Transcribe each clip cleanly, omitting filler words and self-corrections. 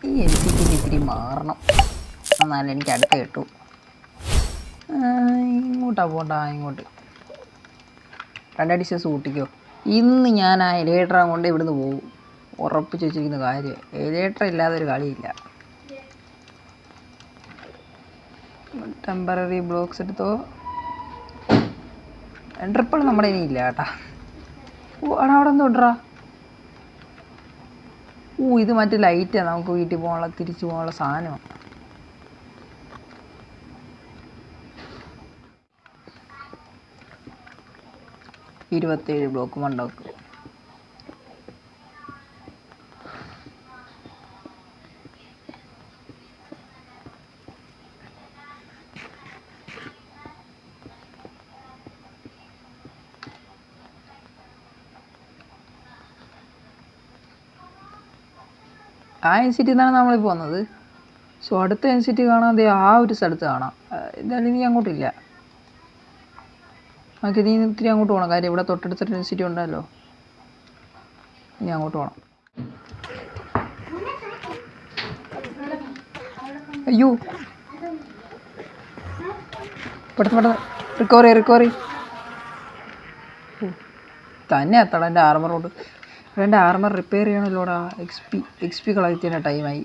ഈ എൽ സിക്ക് ഇത്തിരി മാറണം, എന്നാലും എനിക്ക് അടുത്ത് കിട്ടൂ. ഇങ്ങോട്ടാ പോണ്ട, ഇങ്ങോട്ട് രണ്ടടിച്ച് സൂട്ടിക്കോ. ഇന്ന് ഞാൻ ആ എലിവേറ്റർ കൊണ്ട് ഇവിടുന്ന് പോകും, ഉറപ്പിച്ച് വെച്ചിരിക്കുന്ന കാര്യം. എലിവേറ്റർ ഇല്ലാതെ ഒരു കളിയില്ല. ടെമ്പററി ബ്ലോക്സ് എടുത്തോ. ട്രിപ്പിൾ നമ്മുടെ ഇനി ഇല്ല കേട്ടാ. അവിടെ ഒന്ന് വിടറാ. ഇത് മറ്റേ ലൈറ്റാണ്, നമുക്ക് വീട്ടിൽ പോകാനുള്ള തിരിച്ചു പോകാനുള്ള സാധനമാണ്. ഇരുപത്തേഴ് ബ്ലോക്ക് മണ്ടോക്ക്. ആ എൻസിറ്റി നിന്നാണ് നമ്മളിപ്പോൾ വന്നത്. സോ അടുത്ത എൻസിറ്റി കാണാതെ ആ ഒരു സ്ഥലത്ത് കാണാം. എന്തായാലും നീ അങ്ങോട്ടില്ല, നമുക്ക് നീ ഇത്തിരി അങ്ങോട്ട് പോകണം. കാര്യം ഇവിടെ തൊട്ടടുത്തൊരു എൻസിറ്റി ഉണ്ടല്ലോ, നീ അങ്ങോട്ട് പോകണം. അയ്യോ, പെട്ടെന്ന് റിക്കവറി തന്നെ എത്തണം. എൻ്റെ ആർമറോട് എൻ്റെ ആർമർ റിപ്പയർ ചെയ്യണല്ലോടാ. എക്സ് പി കളക്ട് ചെയ്യുന്ന ടൈമായി.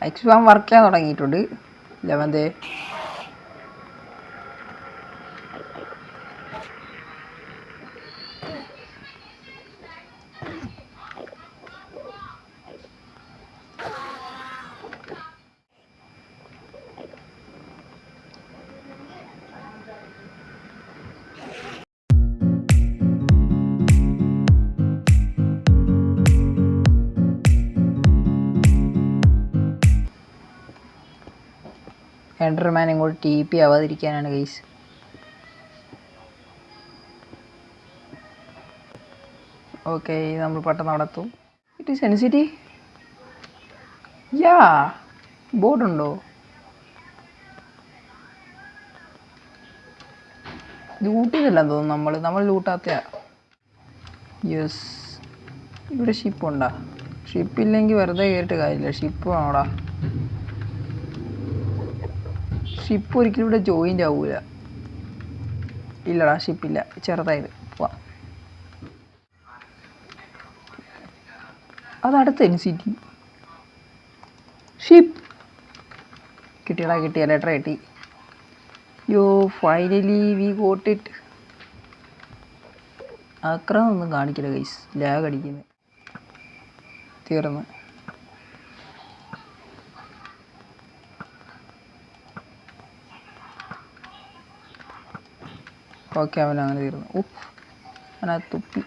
എക്സ് പി വർക്ക് ചെയ്യാൻ തുടങ്ങിയിട്ടുണ്ട്. 11th എൻഡർമാൻ ഇങ്ങോട്ട് TP ആവാതിരിക്കാനാണ് ഗൈസ്. ഓക്കെ, നമ്മൾ പെട്ടെന്ന് അവിടെ എത്തും. It is സെൻസിറ്റി. യാ, ബോർഡുണ്ടോ? ലൂട്ടിയതല്ലെന്ന് തോന്നുന്നു. നമ്മൾ ലൂട്ടാത്ത. യെസ്, ഇവിടെ ഷിപ്പുണ്ടോ? ഷിപ്പില്ലെങ്കിൽ വെറുതെ കയറിയിട്ട് കാര്യമില്ല. ഷിപ്പ് വേണോടാ. ഷിപ്പ് ഒരിക്കലും ഇവിടെ ജോയിൻ്റ് ആവൂല. ഇല്ലടാ, ഷിപ്പില്ല, ചെറുതായത്. പോവാ. അതടുത്ത എൻസിറ്റി ഷിപ്പ്. കിട്ടിയ ലെറ്റർ കിട്ടി. യോ, ഫൈനലി വി ഗോട്ട് ഇറ്റ്. ആക്രമൊന്നും കാണിക്കില്ല ഗൈസ്, ലാഗ് അടിക്കുന്നത്. തീർന്ന്. ഓക്കെ, അവനങ്ങനെ തീർന്നു. അവനാ തുപ്പി.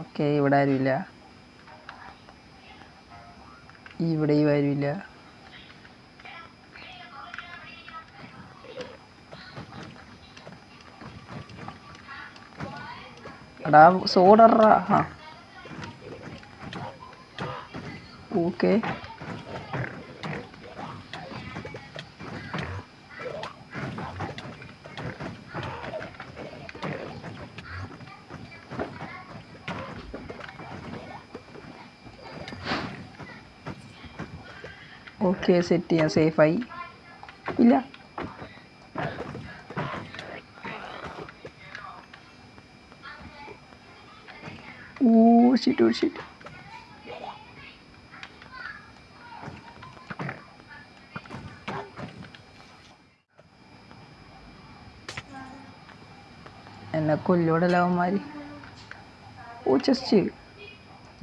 ഓക്കെ, ഇവിടെ ആരുമില്ല. ഇവിടെയും ആരുമില്ല. എടാ സോഡറാ. ഓക്കെ, ഓക്കെ, സെറ്റ് ചെയ്യാം. സേഫായി. ഇല്ല, ഷിറ്റ്. എന്നെ കൊല്ലോടെ അവന്മാർ. ചെസ്റ്റ്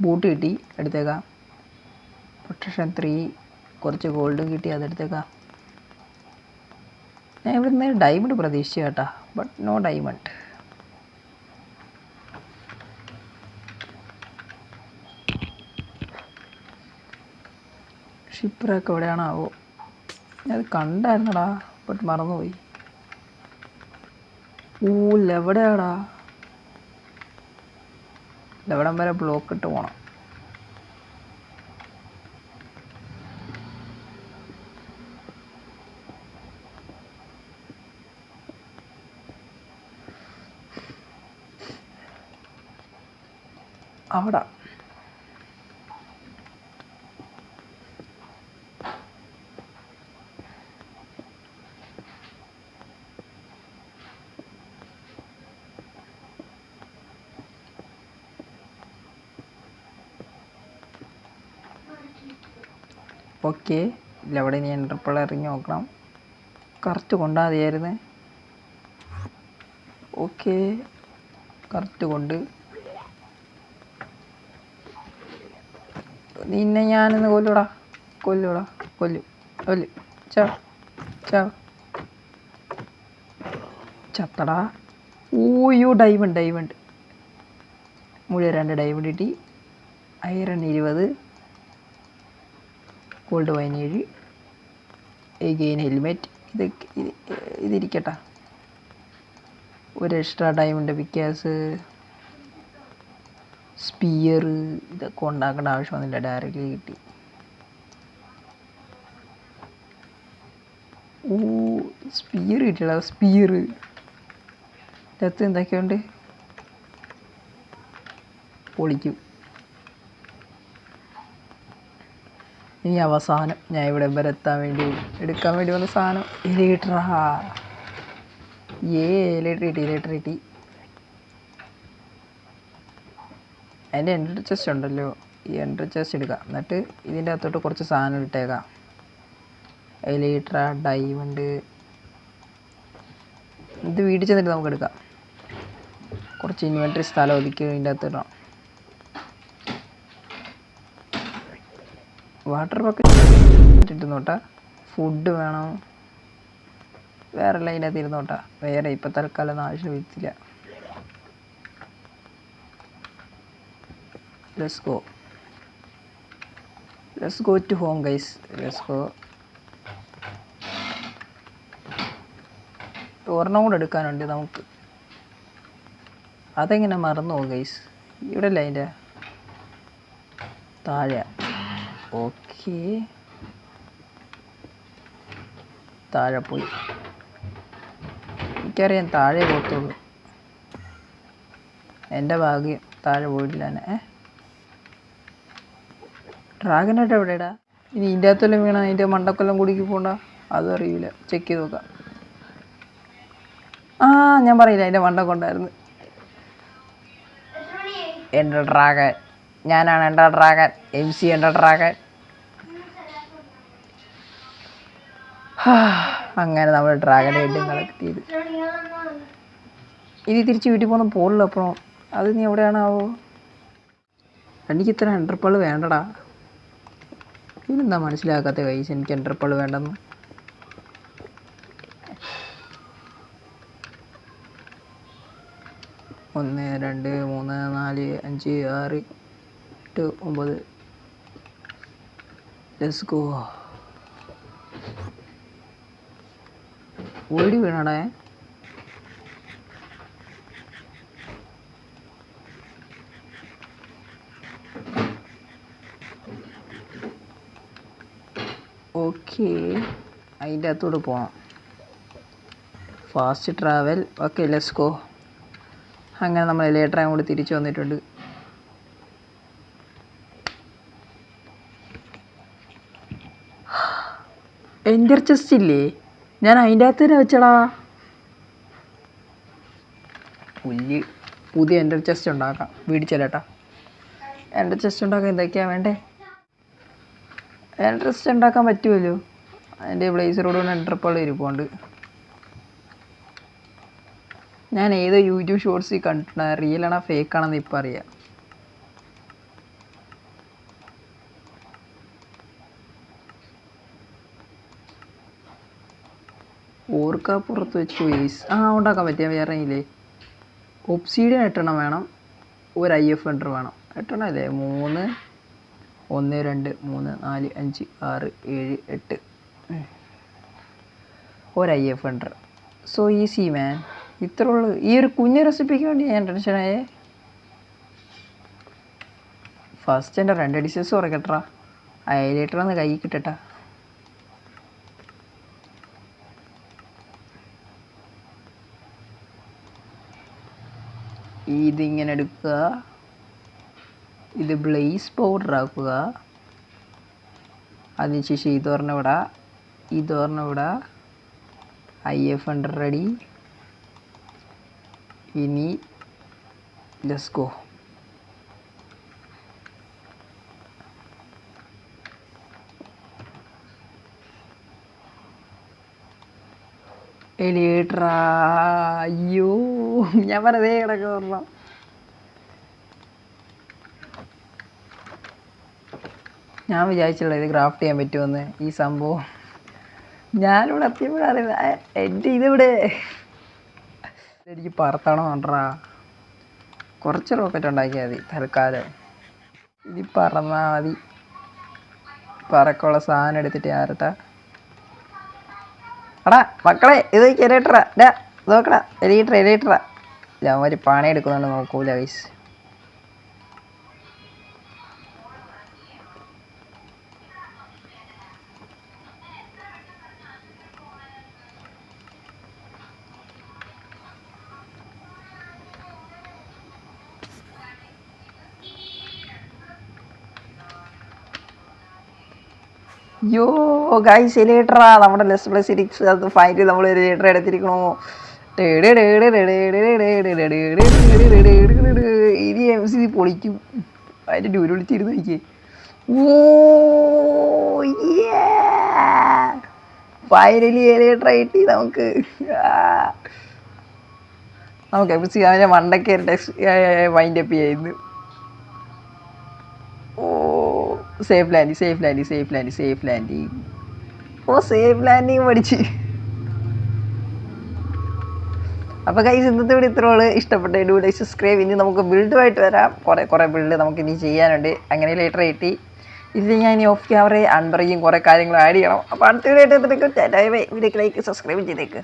ബൂട്ട് കിട്ടി, എടുത്തേക്കാം. പ്രൊട്ടക്ഷൻ 3, കുറച്ച് ഗോൾഡും കിട്ടി, അതെടുത്തേക്കാം. ഞാൻ ഇവിടുന്ന് ഡയമണ്ട് പ്രതീക്ഷിച്ചു കേട്ടാ, ബട്ട് നോ ഡയമണ്ട്. ഷിപ്പറൊക്കെ എവിടെയാണാവോ? ഞാനത് കണ്ടായിരുന്നടാ, ബട്ട് മറന്നുപോയി. എവിടെയാടാ? എവിടം വരെ ബ്ലോക്ക് ഇട്ട് പോകണം. അവിടെ. ഓക്കെ, ഇല്ല അവിടെ ഇനി എൻ്റർപ്പോൾ ഇറങ്ങി നോക്കണം. കറക്റ്റ് കൊണ്ടാൽ മതിയായിരുന്നു. ഓക്കെ, കറക്റ്റ് കൊണ്ട്. നിന്നെ ഞാനിന്ന് കൊല്ലൂടാ, കൊല്ലു ചത്തടാ. ഓയ്യോ, ഡൈമണ്ട് മുഴുവൻ 2 ഡൈമണ്ട് കിട്ടി. Iron 20, gold 17, again helmet. ഇതിരിക്കട്ടെ. ഒരു എക്സ്ട്രാ ഡയമണ്ട് പിക്കാസ്, സ്പിയർ, ഇതൊക്കെ ഉണ്ടാക്കേണ്ട ആവശ്യമൊന്നുമില്ല, ഡയറക്റ്റ്ലി കിട്ടി. ഓ, സ്പിയർ കിട്ടിയടാ, സ്പിയർ. ഇതിനകത്ത് എന്തൊക്കെയുണ്ട്? പൊളിക്കും. ഇനി അവസാനം ഞാൻ ഇവിടെ എടുക്കാൻ വേണ്ടി വന്ന സാധനം എലിഗേറ്ററാ. ലേറ്റർ കിട്ടി. അതിൻ്റെ എൻട്രി ചെസ്റ്റ് ഉണ്ടല്ലോ, ഈ എൻട്രി ചെസ്റ്റ് എടുക്കാം. എന്നിട്ട് ഇതിൻ്റെ അകത്തോട്ട് കുറച്ച് സാധനം ഇട്ടേക്കാം. Alligator, diamond. ഇത് വീട്ടിൽ ചെന്നിട്ട് നമുക്ക് എടുക്കാം. കുറച്ച് ഇൻവെൻട്രി സ്ഥലം ഒതുക്കി ഇതിൻ്റെ അകത്ത് ഇടാം. Water bucket ഇരുന്നോട്ടാ. ഫുഡ് വേണം. വേറെ എല്ലാം ഇതിനകത്ത് ഇരുന്നോട്ടാ. വേറെ ഇപ്പം തൽക്കാലം ആവശ്യം വരത്തില്ല. Let's go to home guys. Let's go. ഒരെണ്ണം കൂടെ എടുക്കാനുണ്ട് നമുക്ക്. അതെങ്ങനെ മറന്നു പോകും ഗൈസ്? ഇവിടെ അല്ല, അതിൻ്റെ താഴെ. ഓക്കെ, താഴെ പോയി. എനിക്കറിയാം താഴെ പോകത്തുള്ളൂ. എൻ്റെ ഭാഗ്യം താഴെ പോയിട്ടില്ല തന്നെ. ഡ്രാഗനായിട്ട് എവിടെയാടാ? ഇനി ഇതിൻ്റെ അകത്തെല്ലാം വീണ അതിൻ്റെ മണ്ടക്കൊല്ലം കുടുക്കി പോകണ്ട. അതും അറിയില്ല. ചെക്ക് ചെയ്ത് നോക്കാം. ഞാൻ പറയില്ല, അതിൻ്റെ മണ്ടൊക്കെ ഉണ്ടായിരുന്നു. എൻ്റെ ഡ്രാഗൻ, ഞാനാണ് എൻ്റെ ഡ്രാഗൻ. MC എൻ്റെ ഡ്രാഗൻ. അങ്ങനെ നമ്മൾ ഡ്രാഗനെ വീണ്ടും കളക്ട് ചെയ്ത്. ഇനി തിരിച്ച് വീട്ടിൽ പോകുന്ന പോളില്ല. അപ്പോൾ അത് നീ എവിടെയാണാവോ? എനിക്ക് ഇത്ര എൻ്റർപ്പൾ വേണ്ടടാ. ഇതെന്താ മനസ്സിലാക്കാത്ത കൈസ്? എനിക്ക് എൻ്റർപ്പൾ വേണ്ടെന്ന്. ഒന്ന്, 2, 3, 4, 5, 6, 8, 9. Let's go. ഓടി വീണടേ. ഓക്കെ, അതിൻ്റെ അകത്തോട്ട് പോകണം. Fast travel. Okay, let's go. അങ്ങനെ നമ്മൾ ലേറ്ററായും കൂടി തിരിച്ചു വന്നിട്ടുണ്ട്. എൻ്റർ ചെസ്റ്റ് ഇല്ലേ? ഞാൻ അതിൻ്റെ അകത്ത് തന്നെ വെച്ചടാ. പുതിയ എൻ്റർ ചെസ്റ്റ് ഉണ്ടാക്കാം. വീടിച്ചല്ലേട്ടാ. എൻ്റർ ചെസ്റ്റ് ഉണ്ടാക്കാൻ എന്തൊക്കെയാണ് വേണ്ടേ? എൻ്റർ ചെസ്റ്റ് ഉണ്ടാക്കാൻ പറ്റുമല്ലോ. അതിൻ്റെ ബ്ലേസറോട് കൊണ്ട് എൻ്റർപ്പോൾ ഇരിപ്പുണ്ട്. ഞാൻ ഏതോ യൂട്യൂബ് ഷോർട്സിൽ കണ്ടിട്ടുണ്ട്. റിയലാണോ ഫേക്കാണെന്ന് ഇപ്പം അറിയാം. ഓർക്ക പുറത്ത് വെച്ച് വേസ് ഉണ്ടാക്കാൻ പറ്റിയ വേറെ ഇല്ലേ? ഒബ്സീഡിയൻ 8 വേണം. ഒരു IF എൻ്റർ വേണം. 8 അല്ലേ? 3, 1, 2, 3, 4, 5, 6, 7, 8. ഒരു IF enter. So easy man. ഇത്ര ഉള്ളു. ഈ ഒരു കുഞ്ഞു റെസിപ്പിക്ക് വേണ്ടി ഞാൻ ടെൻഷനായേ. ഫസ്റ്റ് എൻ്റെ 2 ഡിഷസ് കുറയ്ക്കട്ടാ. ഹൈലൈറ്ററൊന്ന് കൈ കിട്ടട്ടാ. ഇതിങ്ങനെ എടുക്കുക. ഇത് ബ്ലേസ് പൗഡർ ആക്കുക. അതിനുശേഷം ഇതൊരെണ്ണം ഇവിടെ, ഇതൊരെണ്ണം ഇവിടെ. IF under ready. ഇനി ലെറ്റ്സ് ഗോ. എലിയേട്ടറാ, അയ്യോ ഞാൻ വെറുതെ കിടക്കുക പറഞ്ഞ. ഞാൻ വിചാരിച്ചില്ല ഇത് ക്രാഫ്റ്റ് ചെയ്യാൻ പറ്റുമെന്ന്. ഈ സംഭവം ഞാനിവിടെ എത്തിയപ്പോഴറിയില്ല. എൻ്റെ ഇതിവിടെ എനിക്ക് പറത്തണം വേണ്ടാ. കുറച്ച് റോക്കറ്റ് ഉണ്ടാക്കിയാൽ മതി തൽക്കാലം. ഇനി പറന്നാൽ മതി. പറക്കുള്ള സാധനം എടുത്തിട്ട് ഞാനട്ടാ. എടാ മക്കളെ, ഇത് എലിയേറ്ററാ. നോക്കടാ, എലിയേറ്ററാ. ഞാൻ ഒരു പണി എടുക്കുന്നുണ്ട്, നോക്കൂല ഗൈസ്. യോ ഗൈസ്, എലിയേറ്ററാ. നമ്മുടെ ലെസ് പ്ലസ് സിരിക്സ് അത് ഫൈനലി നമ്മൾ എലിയേറ്റർ എടുത്തിരിക്കണോ. ഇനി MC പൊളിക്കും. അതിൻ്റെ ഡൂര് വിളിച്ചിരുന്ന് നോക്കിയേ. ഓ ഫൈനലി എലിയേറ്റർ കിട്ടി നമുക്ക്. MC അവനെ മണ്ടയ്ക്ക് വൈൻഡപ്പ് ചെയ്യുന്നു. ഓ സേഫ് ലാൻഡിങ്. ഓ സേഫ് ലാൻഡിങ് പഠിച്ച്. അപ്പോൾ ഗൈസ്, ഇന്നത്തെ വീഡിയോ ഇത്രയുള്ളൂ. ഇഷ്ടപ്പെട്ട വീഡിയോ സബ്സ്ക്രൈബ്. ഇനി നമുക്ക് ബിൽഡുമായിട്ട് വരാം. കുറേ ബിൽഡ് നമുക്ക് ഇനി ചെയ്യാനുണ്ട്. അങ്ങനെ ലേറ്റർ കിട്ടി. ഇത് ഞാൻ ഇനി ഓഫ് ക്യാമറ അൺബറിയും കുറേ കാര്യങ്ങൾ ആഡ് ചെയ്യണം. അപ്പോൾ അടുത്ത വീഡിയോ ആയിട്ട് വീഡിയോക്ക് ലൈക്ക് സബ്സ്ക്രൈബ് ചെയ്തേക്ക്.